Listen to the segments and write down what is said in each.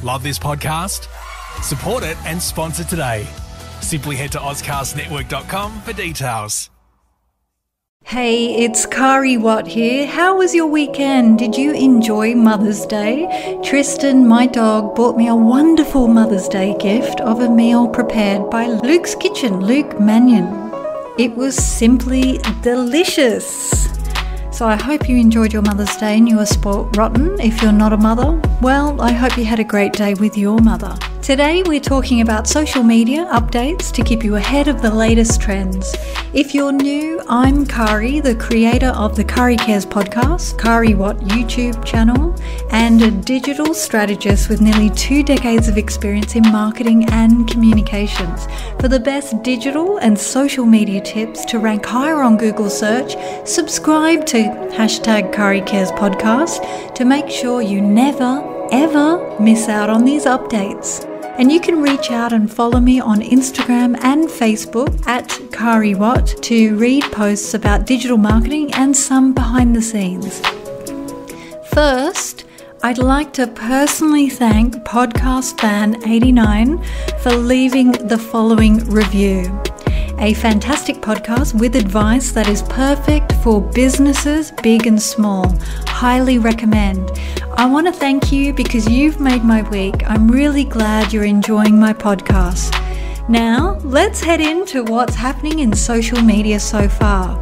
Love this podcast? Support it and sponsor today. Simply head to ozcastnetwork.com for details. Hey, it's Kari Watt here. How was your weekend? Did you enjoy Mother's Day? Tristan, my dog, bought me a wonderful Mother's Day gift of a meal prepared by Luke's Kitchen, Luke Mannion. It was simply delicious. So I hope you enjoyed your Mother's Day and you were spoilt rotten. If you're not a mother, well, I hope you had a great day with your mother. Today we're talking about social media updates to keep you ahead of the latest trends. If you're new, I'm Kari, the creator of the Kari Cares podcast, Kari Watt YouTube channel, and a digital strategist with nearly 2 decades of experience in marketing and communications. For the best digital and social media tips to rank higher on Google search, subscribe to #Kari Cares podcast to make sure you never, ever miss out on these updates. And you can reach out and follow me on Instagram and Facebook at Kari Watt to read posts about digital marketing and some behind the scenes. First, I'd like to personally thank Podcast Fan 89 for leaving the following review. A fantastic podcast with advice that is perfect for businesses, big and small. Highly recommend. I want to thank you because you've made my week. I'm really glad you're enjoying my podcast. Now, let's head into what's happening in social media so far.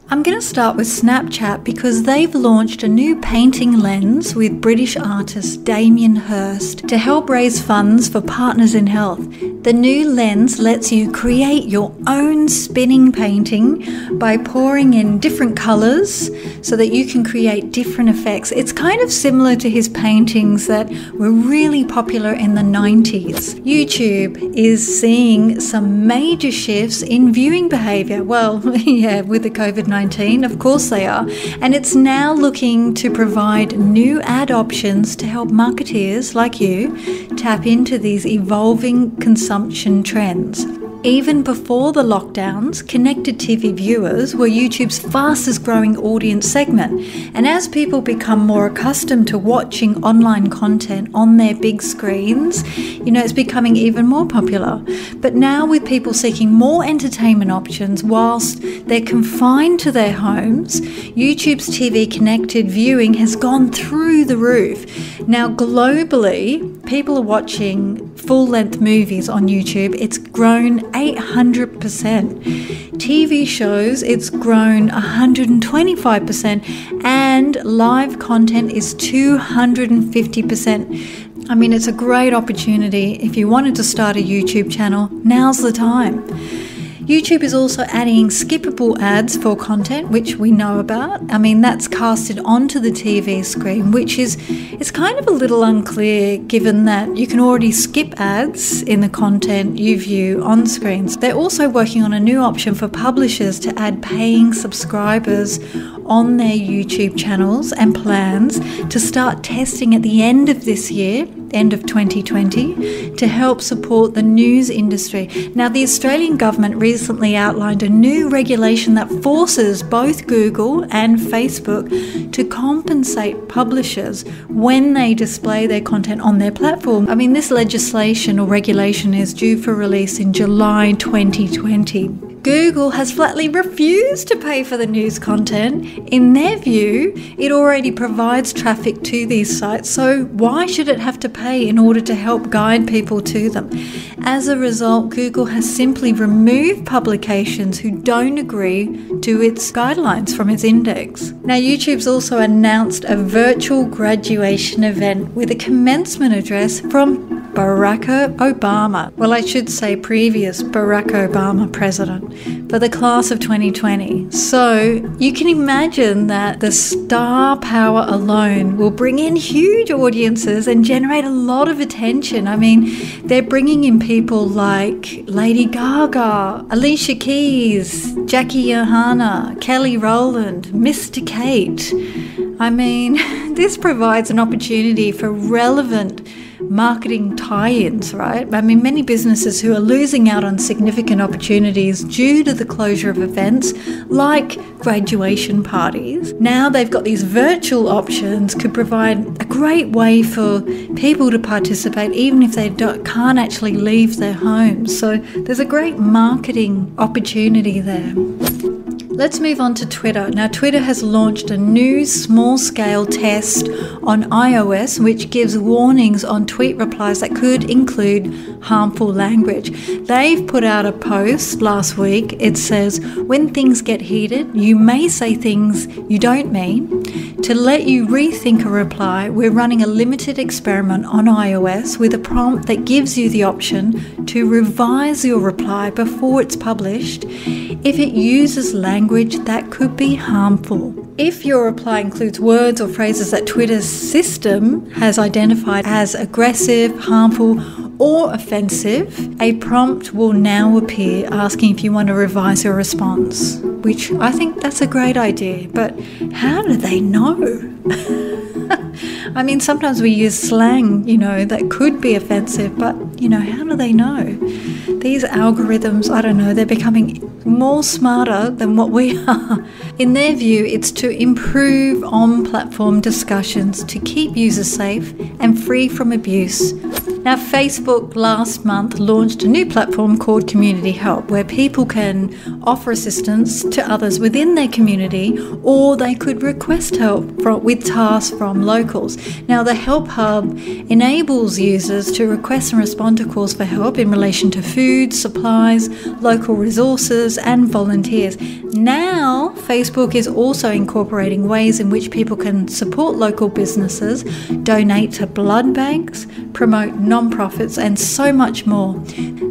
I'm going to start with Snapchat because they've launched a new painting lens with British artist Damien Hirst to help raise funds for Partners in Health. The new lens lets you create your own spinning painting by pouring in different colours so that you can create different effects. It's kind of similar to his paintings that were really popular in the 90s. YouTube is seeing some major shifts in viewing behaviour. Well, yeah, with the COVID-19, of course they are. And it's now looking to provide new ad options to help marketeers like you tap into these evolving consumption trends. Even before the lockdowns, connected TV viewers were YouTube's fastest growing audience segment. And as people become more accustomed to watching online content on their big screens, it's becoming even more popular. But now with people seeking more entertainment options whilst they're confined to their homes, YouTube's TV connected viewing has gone through the roof. Now globally, people are watching full-length movies on YouTube. It's grown 800%. TV shows, it's grown 125%, and live content is 250%. I mean, it's a great opportunity. If you wanted to start a YouTube channel, now's the time. YouTube is also adding skippable ads for content, which we know about. I mean, that's casted onto the TV screen, which it's kind of a little unclear given that you can already skip ads in the content you view on screens. They're also working on a new option for publishers to add paying subscribers on their YouTube channels and plans to start testing at the end of this year, end of 2020, to help support the news industry. Now, the Australian government recently outlined a new regulation that forces both Google and Facebook to compensate publishers when they display their content on their platform. I mean, this legislation or regulation is due for release in July 2020. Google has flatly refused to pay for the news content. In their view, it already provides traffic to these sites, so why should it have to pay in order to help guide people to them? As a result, Google has simply removed publications who don't agree to its guidelines from its index. Now, YouTube's also announced a virtual graduation event with a commencement address from Barack Obama. Well, I should say previous Barack Obama president, for the class of 2020. So you can imagine that the star power alone will bring in huge audiences and generate a lot of attention. I mean, they're bringing in people like Lady Gaga, Alicia Keys, Jackie Johanna, Kelly Rowland, Mr. Kate. I mean, this provides an opportunity for relevant marketing tie-ins, right? I mean, many businesses who are losing out on significant opportunities due to the closure of events like graduation parties, now they've got these virtual options, could provide a great way for people to participate even if they can't actually leave their homes. So there's a great marketing opportunity there. Let's move on to Twitter. Now, Twitter has launched a new small-scale test on iOS which gives warnings on tweet replies that could include harmful language. They've put out a post last week. It says, when things get heated, you may say things you don't mean. To let you rethink a reply, we're running a limited experiment on iOS with a prompt that gives you the option to revise your reply before it's published if it uses language that could be harmful. If your reply includes words or phrases that Twitter's system has identified as aggressive, harmful, or offensive, a prompt will now appear asking if you want to revise your response, which I think that's a great idea. But how do they know? I mean, sometimes we use slang, that could be offensive, but, how do they know? These algorithms, I don't know, they're becoming more smarter than what we are. In their view, it's to improve on-platform discussions to keep users safe and free from abuse. Now, Facebook last month launched a new platform called Community Help, where people can offer assistance to others within their community, or they could request help with tasks from locals. Now, the Help Hub enables users to request and respond to calls for help in relation to food, supplies, local resources, and volunteers. Now, Facebook is also incorporating ways in which people can support local businesses, donate to blood banks, promote non-profits, and so much more.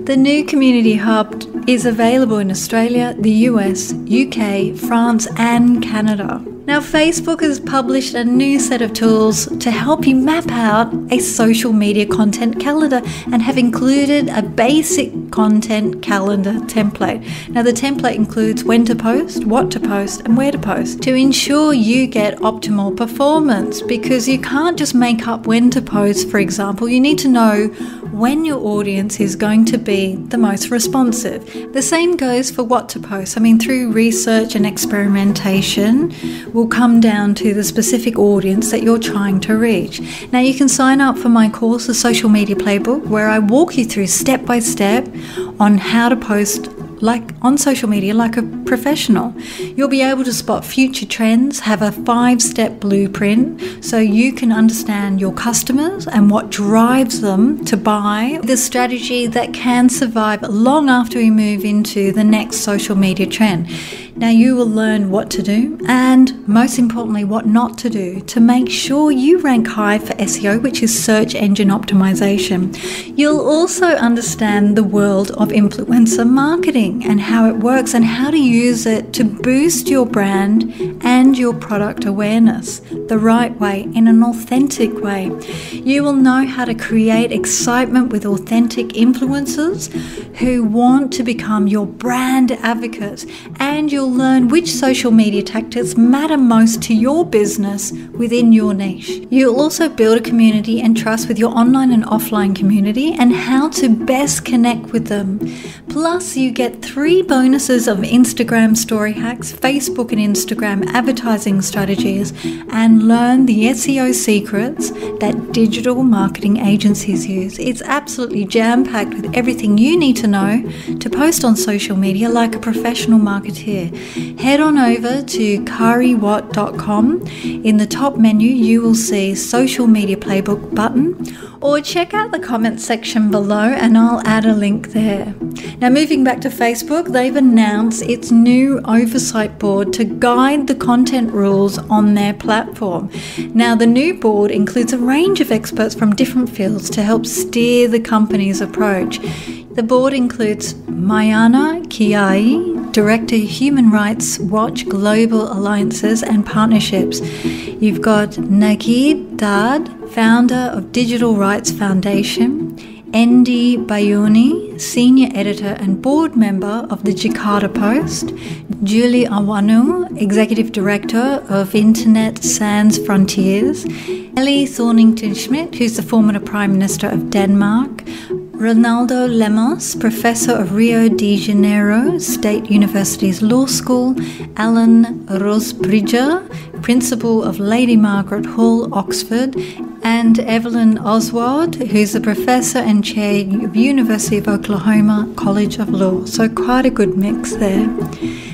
The new Community Hub is available in Australia, the US, UK, France, and Canada. Now, Facebook has published a new set of tools to help you map out a social media content calendar and have included a basic content calendar template. Now, the template includes when to post, what to post, and where to post to ensure you get optimal performance, because you can't just make up when to post, for example. You need to know when your audience is going to be the most responsive. The same goes for what to post. I mean, through research and experimentation, will come down to the specific audience that you're trying to reach. Now, you can sign up for my course, The Social Media Playbook, where I walk you through step by step on how to post on social media like a professional. You'll be able to spot future trends, have a 5-step blueprint so you can understand your customers and what drives them to buy, the strategy that can survive long after we move into the next social media trend. Now, you will learn what to do and, most importantly, what not to do to make sure you rank high for SEO, which is search engine optimization. You'll also understand the world of influencer marketing and how it works and how to use it to boost your brand and your product awareness the right way, in an authentic way. You will know how to create excitement with authentic influencers who want to become your brand advocates, and you'll learn which social media tactics matter most to your business within your niche. You'll also build a community and trust with your online and offline community and how to best connect with them. Plus, you get 3 bonuses of Instagram story hacks, Facebook and Instagram advertising strategies, and learn the SEO secrets that digital marketing agencies use. It's absolutely jam-packed with everything you need to know to post on social media like a professional marketeer. Head on over to CariaSocial.com. In the top menu, you will see Social Media Playbook button, or check out the comments section below and I'll add a link there. Now, moving back to Facebook, they've announced its new oversight board to guide the content rules on their platform. Now, the new board includes a range of experts from different fields to help steer the company's approach. The board includes Mayana Kiai, Director Human Rights Watch Global Alliances and Partnerships. You've got Nagid Dad, Founder of Digital Rights Foundation, Endi Bayuni, Senior Editor and Board Member of the Jakarta Post, Julie Awanu, Executive Director of Internet Sans Frontiers, Ellie Thornington-Schmidt, who's the former Prime Minister of Denmark, Ronaldo Lemos, Professor of Rio de Janeiro State University's Law School, Alan Rosbridger, Principal of Lady Margaret Hall, Oxford, and Evelyn Oswald, who's a Professor and Chair of University of Oklahoma College of Law. So quite a good mix there.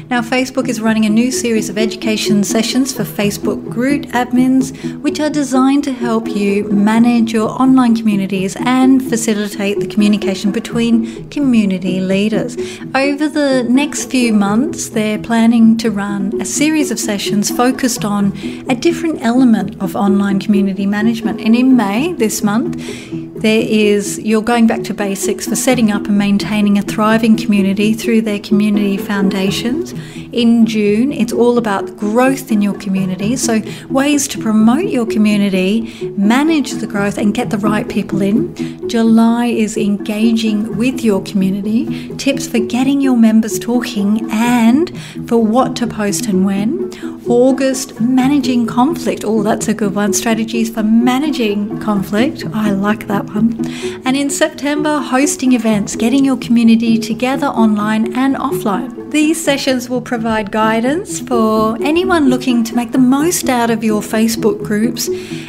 Now, Facebook is running a new series of education sessions for Facebook group admins, which are designed to help you manage your online communities and facilitate the communication between community leaders. Over the next few months, they're planning to run a series of sessions focused on a different element of online community management. And in May this month, you're going back to basics for setting up and maintaining a thriving community through their community foundations. In June, it's all about growth in your community, so ways to promote your community, manage the growth and get the right people in. July is engaging with your community, tips for getting your members talking and for what to post and when. August, managing conflict. Oh, that's a good one. Strategies for managing conflict. I like that one. And in September, hosting events, getting your community together online and offline. These sessions will provide guidance for anyone looking to make the most out of your Facebook groups,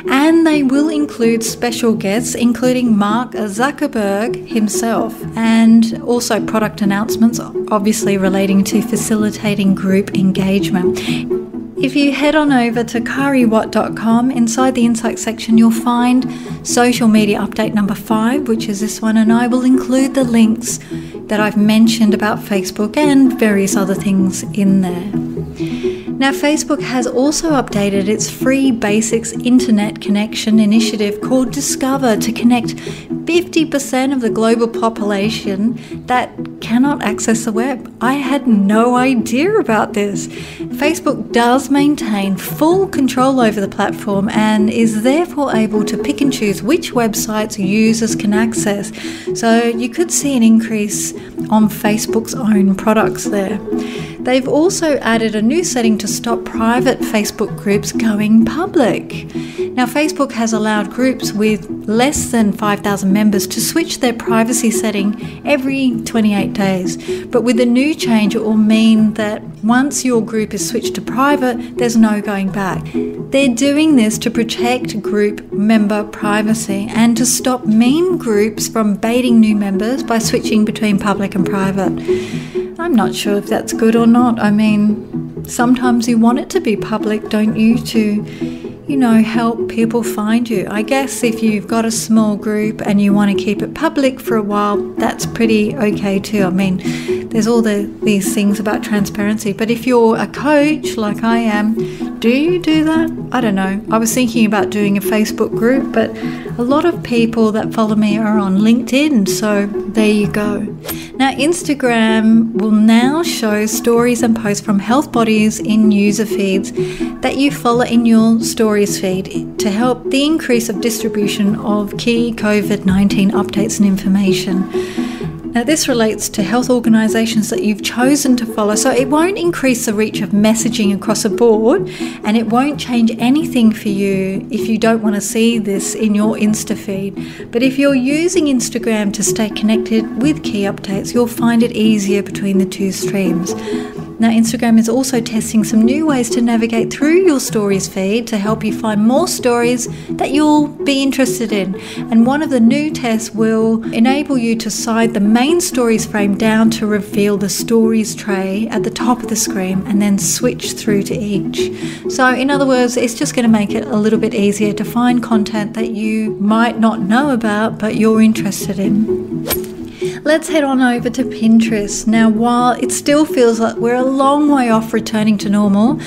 and they will include special guests, including Mark Zuckerberg himself, and also product announcements, obviously relating to facilitating group engagement. If you head on over to CariaSocial.com, inside the Insights section, you'll find social media update number 5, which is this one, and I will include the links that I've mentioned about Facebook and various other things in there. Now, Facebook has also updated its free basics internet connection initiative called Discover to connect 50% of the global population that cannot access the web. I had no idea about this. Facebook does maintain full control over the platform and is therefore able to pick and choose which websites users can access. So you could see an increase on Facebook's own products there. They've also added a new setting to stop private Facebook groups going public. Now, Facebook has allowed groups with less than 5,000 members to switch their privacy setting every 28 days. But with the new change, it will mean that once your group is switched to private, there's no going back. They're doing this to protect group member privacy and to stop mean groups from baiting new members by switching between public and private. I'm not sure if that's good or not. I mean, sometimes you want it to be public, don't you, to, help people find you. I guess if you've got a small group and you want to keep it public for a while, that's pretty okay too. I mean, there's all these things about transparency. But if you're a coach like I am, do you do that? I don't know. I was thinking about doing a Facebook group, but a lot of people that follow me are on LinkedIn, so there you go. Now, Instagram will now show stories and posts from health bodies in user feeds that you follow in your stories feed to help the increase of distribution of key COVID-19 updates and information. Now, this relates to health organisations that you've chosen to follow, so it won't increase the reach of messaging across the board, and it won't change anything for you if you don't want to see this in your Insta feed. But if you're using Instagram to stay connected with key updates, you'll find it easier between the two streams. Now, Instagram is also testing some new ways to navigate through your stories feed to help you find more stories that you'll be interested in. And one of the new tests will enable you to side the main stories frame down to reveal the stories tray at the top of the screen and then switch through to each. So in other words, it's just going to make it a little bit easier to find content that you might not know about but you're interested in. Let's head on over to Pinterest. Now, while it still feels like we're a long way off returning to normal,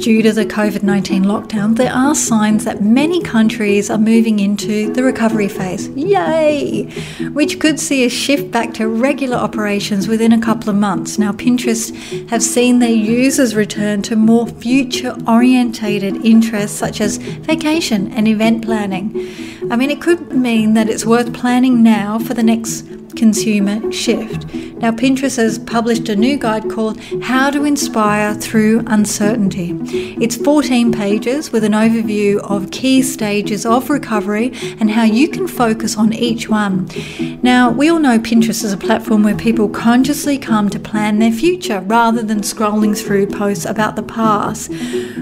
due to the COVID-19 lockdown, there are signs that many countries are moving into the recovery phase. Yay! Which could see a shift back to regular operations within a couple of months. Now, Pinterest have seen their users return to more future-orientated interests such as vacation and event planning. I mean, it could mean that it's worth planning now for the next consumer shift. Now, Pinterest has published a new guide called How to Inspire Through Uncertainty. It's 14 pages with an overview of key stages of recovery and how you can focus on each one. Now, we all know Pinterest is a platform where people consciously come to plan their future rather than scrolling through posts about the past,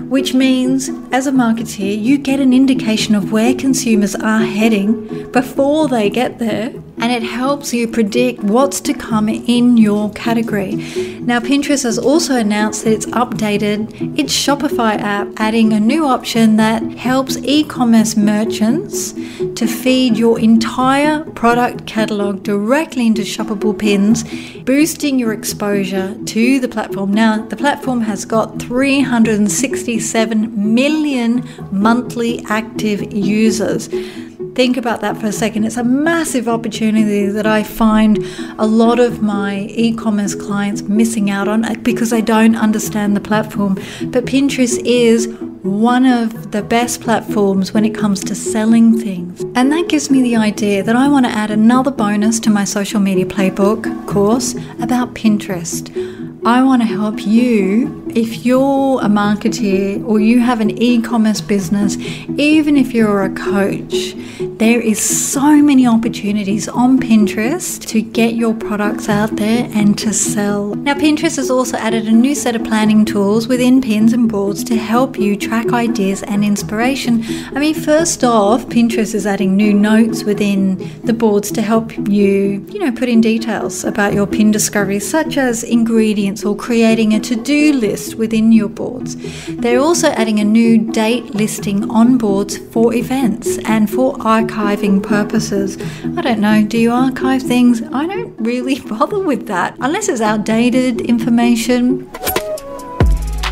which means as a marketeer, you get an indication of where consumers are heading before they get there, and it helps you predict what's to come in your category. Now, Pinterest has also announced that it's updated its Shopify app, adding a new option that helps e-commerce merchants to feed your entire product catalog directly into shoppable pins, boosting your exposure to the platform. Now, the platform has got 367 million monthly active users. Think about that for a second. It's a massive opportunity that I find a lot of my e-commerce clients missing out on because they don't understand the platform. But Pinterest is one of the best platforms when it comes to selling things. And that gives me the idea that I want to add another bonus to my social media playbook course about Pinterest. I want to help you if you're a marketeer or you have an e-commerce business, even if you're a coach. There is so many opportunities on Pinterest to get your products out there and to sell. Now, Pinterest has also added a new set of planning tools within pins and boards to help you track ideas and inspiration. I mean, first off, Pinterest is adding new notes within the boards to help you, put in details about your pin discovery, such as ingredients or creating a to-do list within your boards. They're also adding a new date listing on boards for events and for archiving purposes. I don't know, do you archive things? I don't really bother with that unless it's outdated information.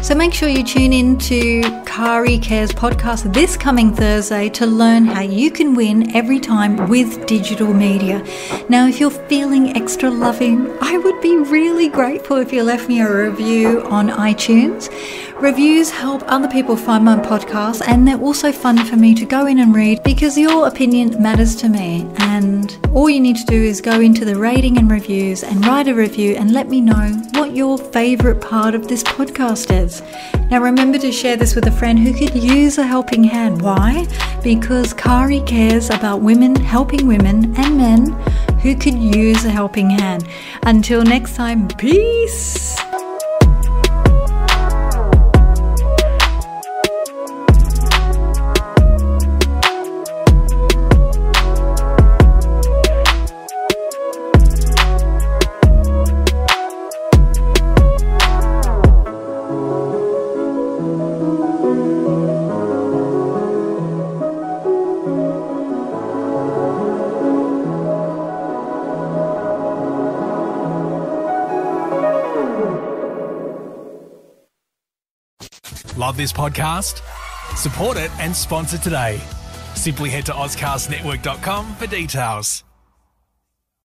So make sure you tune in to Kari Cares podcast this coming Thursday to learn how you can win every time with digital media. Now, if you're feeling extra loving, I would be really grateful if you left me a review on iTunes. Reviews help other people find my podcast, and they're also fun for me to go in and read because your opinion matters to me. And all you need to do is go into the rating and reviews and write a review and let me know what your favorite part of this podcast is. Now, remember to share this with a friend who could use a helping hand. Why? Because Kari cares about women helping women and men who could use a helping hand. Until next time, peace. Love this podcast? Support it and sponsor today. Simply head to AuscastNetwork.com for details.